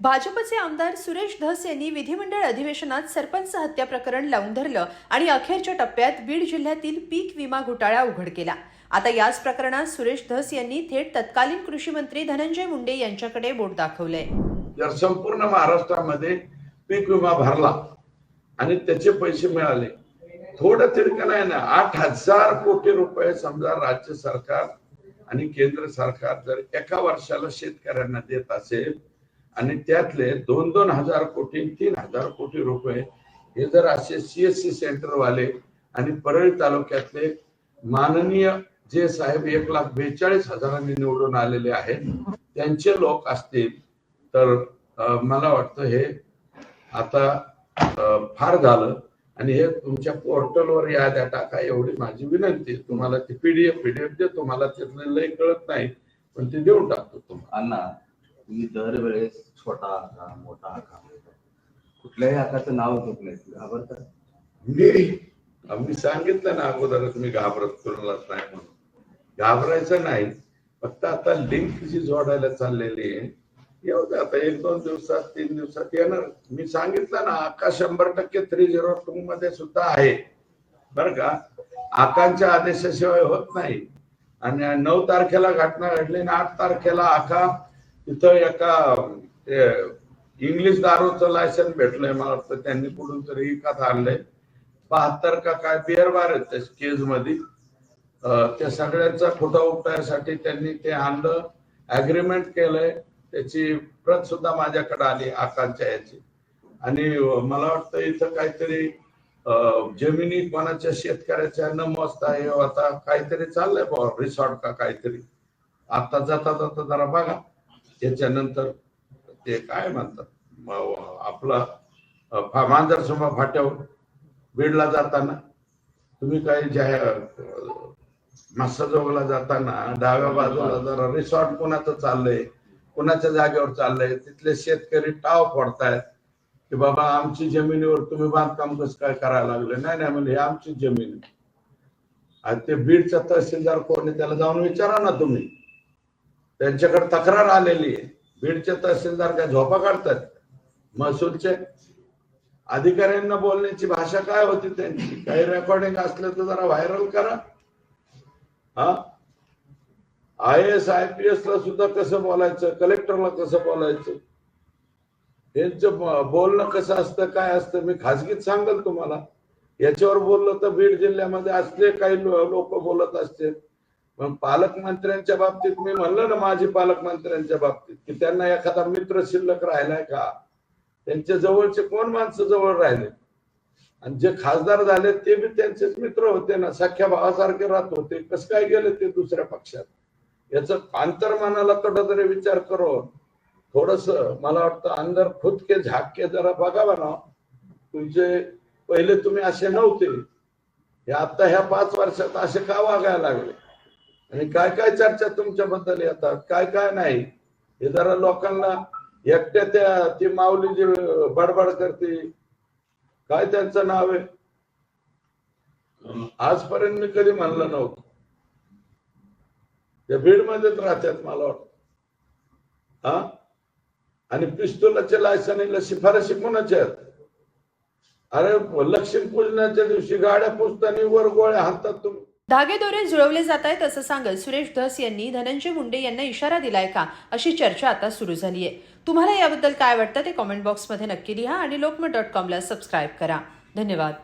भाजपचे आमदार सुरेश धस यांनी विधिमंडळ अधिवेशनात सरपंच हत्या प्रकरण लावून धरलं आणि अखेरच्या टप्प्यात बीड जिल्ह्यातील पीक विमा घोटाळा उघड केला। आता याच प्रकरणात सुरेश धस यांनी थेट तत्कालीन कृषी मंत्री धनंजय मुंडे यांच्याकडे बोट दाखवलंय। जर संपूर्ण महाराष्ट्रामध्ये पीक विमा भरला आणि त्याचे पैसे मिळाले, थोडं तिरकं नाही ना, 8,000 कोटी रुपये समजा राज्य सरकार आणि केंद्र सरकार जर एका वर्षाला शेतकऱ्यांना देत असेल आणि त्यातले 2-2 हजार कोटी 3,000 कोटी रुपये हे जर असे CSC सेंटर वाले आणि परळी तालुक्यातले माननीय जे साहेब 1,42,000 निवडून आलेले आहेत त्यांचे लोक असतील तर मला वाटतं हे आता फार झालं। आणि हे तुमच्या पोर्टलवर याद्या टाका एवढी माझी विनंती। तुम्हाला ती PDF देतो, मला त्यातलं लय कळत नाही पण ते देऊन टाकतो तुम्हाला। अण्णा, तुम्ही दरवेळेस छोटा आका मोठा आका कुठल्याही आकाचं नाव घेत नाही, घाबरता? मी सांगितलं ना अगोदरच, मी घाबरत कोणालाच नाही म्हणून। घाबरायचं नाही, फक्त आता लिंक जी जोडायला चाललेली आहे एवढं आता 1-2 दिवसात 3 दिवसात येणार। मी सांगितलं ना आका 100% 302 मध्ये सुद्धा आहे बरं का। आकांच्या आदेशाशिवाय होत नाही। आणि 9 तारखेला घटना घडली आणि 8 तारखेला आका तिथं एका इंग्लिश दारूचं लायसन भेटलंय, मला वाटतं त्यांनी कुठून तरी विकत आणलंय। 72 का काय बिअर बार आहेत त्या केज मध्ये, त्या सगळ्यांचा खोटा उपटायसाठी त्यांनी ते आणलं, अग्रीमेंट केलंय, त्याची प्रत सुद्धा माझ्याकडे आली आकांच्या याची। आणि मला वाटतं इथं काहीतरी जमिनी कोणाच्या शेतकऱ्याच्या न मोजता हे आता काहीतरी चाललंय रिसॉर्ट का काहीतरी। आता जाता जाता जरा बघा, त्याच्यानंतर ते काय म्हणतात आपला मांजरसोबा फाट्यावर बीडला जाताना तुम्ही काही जाहीर मस्साजोगला जाताना डाव्या बाजूला जरा रिसॉर्ट कोणाचं चाललंय, कोणाच्या जागेवर चाललंय, तिथले शेतकरी टाव फोडतायत की बाबा आमची जमिनीवर तुम्ही बांधकाम कसं काय करायला लागले। नाही नाही म्हणजे आमची जमीन आहे। ते बीडचा तहसीलदार कोणी त्याला जाऊन विचारा ना तुम्ही, त्यांच्याकडे तक्रार आलेली आहे। बीडचे तहसीलदार काय झोपा काढतात? महसूलचे अधिकाऱ्यांना बोलण्याची भाषा काय होती त्यांची? काही रेकॉर्डिंग असलं तर जरा व्हायरल करा। IAS IPS ला सुद्धा कसं बोलायचं, कलेक्टरला कसं बोलायचं, त्यांचं बोलणं कसं असतं काय असतं मी खाजगीत सांगेल तुम्हाला। याच्यावर बोललं तर बीड जिल्ह्यामध्ये असले काही लोक बोलत असतील। पण पालकमंत्र्यांच्या बाबतीत मी म्हणलं ना, माझी पालकमंत्र्यांच्या बाबतीत की त्यांना एखादा मित्र शिल्लक राहिलाय का? त्यांच्या जवळचे कोण माणसं जवळ राहिले? आणि जे खासदार झाले ते बी त्यांचेच मित्र होते ना, सख्या भावासारखे राहत होते, कसं काय गेले ते दुसऱ्या पक्षात? याचं अंतर्मनाला कुठेतरी विचार करून थोडस मला वाटतं अंदर खुद के झाक के जरा बघावा ना। तुमचे पहिले तुम्ही असे नव्हते, हे आता ह्या 5 वर्षात असे का वागायला लागले आणि काय काय चर्चा तुमच्याबद्दल येतात, काय काय नाही, हे जरा लोकांना एकट्या ती माऊली जी बडबड करते, काय त्यांचं नाव आहे, आजपर्यंत मी कधी म्हणलं नव्हतं। ते बीड मध्येच राहतात मला वाटतं। आणि पिस्तुलाच्या लायसनीला शिफारशी कोणाच्या आहेत? अरे लक्ष्मी पूजनाच्या दिवशी गाड्या पुसताना वर गोळ्या हातात तुम्ही। धागेदोरे जुळवले जात आहेत असं सांगत सुरेश धस यांनी धनंजय मुंडे यांना इशारा दिलाय का, अशी चर्चा आता सुरू झाली आहे। तुम्हाला याबद्दल काय वाटतं ते कमेंट बॉक्समध्ये नक्की लिहा आणि lokmat.com ला सबस्क्राईब करा। धन्यवाद।